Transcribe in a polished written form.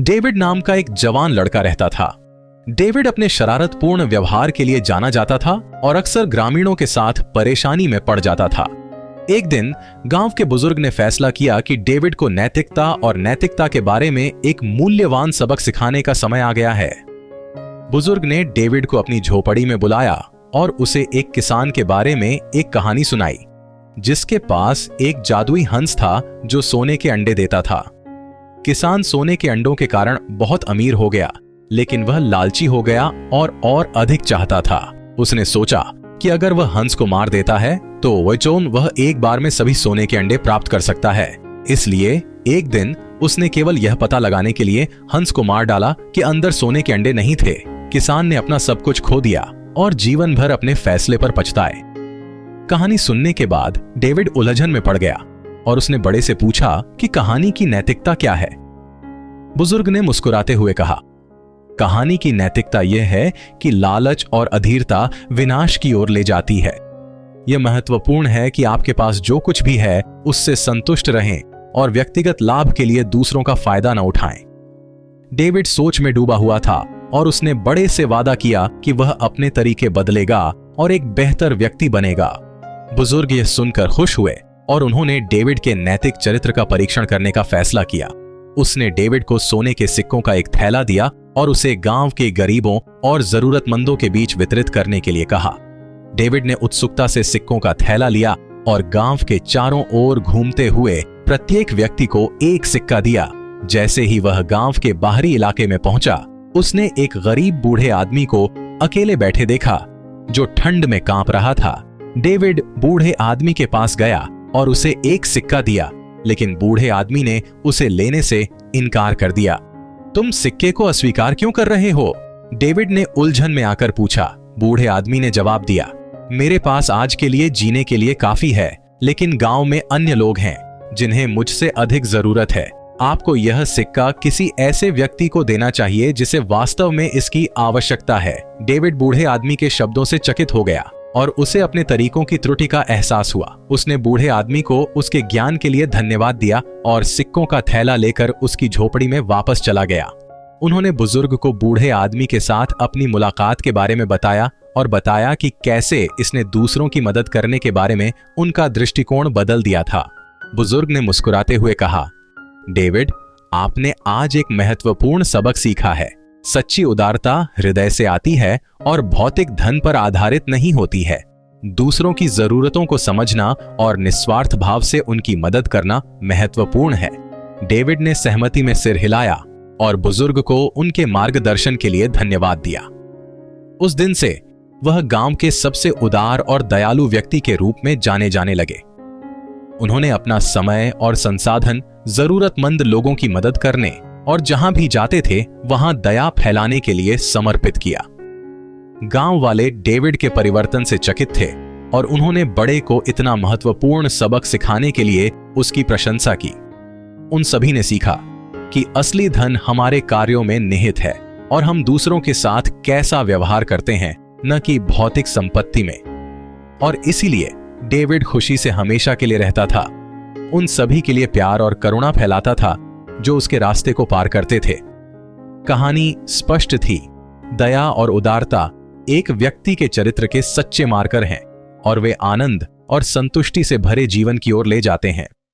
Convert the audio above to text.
David नाम का एक जवान लड़का रहता था। डेविड अपने शरारतपूर्ण व्यवहार के लिए जाना जाता था और अक्सर ग्रामीणों के साथ परेशानी में पड़ जाता था। एक दिन गांव के बुजुर्ग ने फैसला किया कि डेविड को नैतिकता और नैतिकता के बारे में एक मूल्यवान सबक सिखाने का समय आ गया है। बुजुर्ग ने डेविड को अपनी झोपड़ी में बुलाया और उसे एक किसान के बारे में एक कहानी सुनाई, जिसके पास एक जादुई हंस था जो सोने के अंडे देता था। किसान सोने के अंडों के कारण बहुत अमीर हो गया, लेकिन वह लालची हो गया और अधिक चाहता था। उसने सोचा कि अगर वह हंस को मार देता है तो वह एक बार में सभी सोने के अंडे प्राप्त कर सकता है। इसलिए एक दिन उसने केवल यह पता लगाने के लिए हंस को मार डाला कि अंदर सोने के अंडे नहीं थे। किसान ने अपना सब कुछ खो दिया और जीवन भर अपने फैसले पर पछताए। कहानी सुनने के बाद डेविड उलझन में पड़ गया और उसने बड़े से पूछा कि कहानी की नैतिकता क्या है। बुजुर्ग ने मुस्कुराते हुए कहा, कहानी की नैतिकता यह है कि लालच और अधीरता विनाश की ओर ले जाती है। यह महत्वपूर्ण है कि आपके पास जो कुछ भी है उससे संतुष्ट रहें और व्यक्तिगत लाभ के लिए दूसरों का फायदा न उठाएं। डेविड सोच में डूबा हुआ था और उसने बड़े से वादा किया कि वह अपने तरीके बदलेगा और एक बेहतर व्यक्ति बनेगा। बुजुर्ग यह सुनकर खुश हुए और उन्होंने डेविड के नैतिक चरित्र का परीक्षण करने का फैसला किया। उसने डेविड को सोने के सिक्कों का एक थैला दिया और उसे गांव के गरीबों और जरूरतमंदों के बीच वितरित करने के लिए कहा। डेविड ने उत्सुकता से सिक्कों का थैला लिया और गांव के चारों ओर घूमते हुए प्रत्येक व्यक्ति को एक सिक्का दिया। जैसे ही वह गांव के बाहरी इलाके में पहुंचा, उसने एक गरीब बूढ़े आदमी को अकेले बैठे देखा जो ठंड में कांप रहा था। डेविड बूढ़े आदमी के पास गया और उसे एक सिक्का दिया, लेकिन बूढ़े आदमी ने उसे लेने से इनकार कर दिया। तुम सिक्के को अस्वीकार क्यों कर रहे हो? डेविड ने उलझन में आकर पूछा। बूढ़े आदमी ने जवाब दिया, मेरे पास आज के लिए जीने के लिए काफी है, लेकिन गांव में अन्य लोग हैं जिन्हें मुझसे अधिक जरूरत है। आपको यह सिक्का किसी ऐसे व्यक्ति को देना चाहिए जिसे वास्तव में इसकी आवश्यकता है। डेविड बूढ़े आदमी के शब्दों से चकित हो गया और उसे अपने तरीकों की त्रुटि का एहसास हुआ। उसने बूढ़े आदमी को उसके ज्ञान के लिए धन्यवाद दिया और सिक्कों का थैला लेकर उसकी झोपड़ी में वापस चला गया। उन्होंने बुजुर्ग को बूढ़े आदमी के साथ अपनी मुलाकात के बारे में बताया और बताया कि कैसे इसने दूसरों की मदद करने के बारे में उनका दृष्टिकोण बदल दिया था। बुजुर्ग ने मुस्कुराते हुए कहा, डेविड, आपने आज एक महत्वपूर्ण सबक सीखा है। सच्ची उदारता हृदय से आती है और भौतिक धन पर आधारित नहीं होती है। दूसरों की जरूरतों को समझना और निस्वार्थ भाव से उनकी मदद करना महत्वपूर्ण है। डेविड ने सहमति में सिर हिलाया और बुजुर्ग को उनके मार्गदर्शन के लिए धन्यवाद दिया। उस दिन से वह गांव के सबसे उदार और दयालु व्यक्ति के रूप में जाने जाने लगे। उन्होंने अपना समय और संसाधन जरूरतमंद लोगों की मदद करने और जहां भी जाते थे वहां दया फैलाने के लिए समर्पित किया। गांव वाले डेविड के परिवर्तन से चकित थे और उन्होंने बड़े को इतना महत्वपूर्ण सबक सिखाने के लिए उसकी प्रशंसा की। उन सभी ने सीखा कि असली धन हमारे कार्यों में निहित है और हम दूसरों के साथ कैसा व्यवहार करते हैं, न कि भौतिक संपत्ति में। और इसीलिए डेविड खुशी से हमेशा के लिए रहता था। उन सभी के लिए प्यार और करुणा फैलाता था जो उसके रास्ते को पार करते थे। कहानी स्पष्ट थी, दया और उदारता एक व्यक्ति के चरित्र के सच्चे मार्कर हैं और वे आनंद और संतुष्टि से भरे जीवन की ओर ले जाते हैं।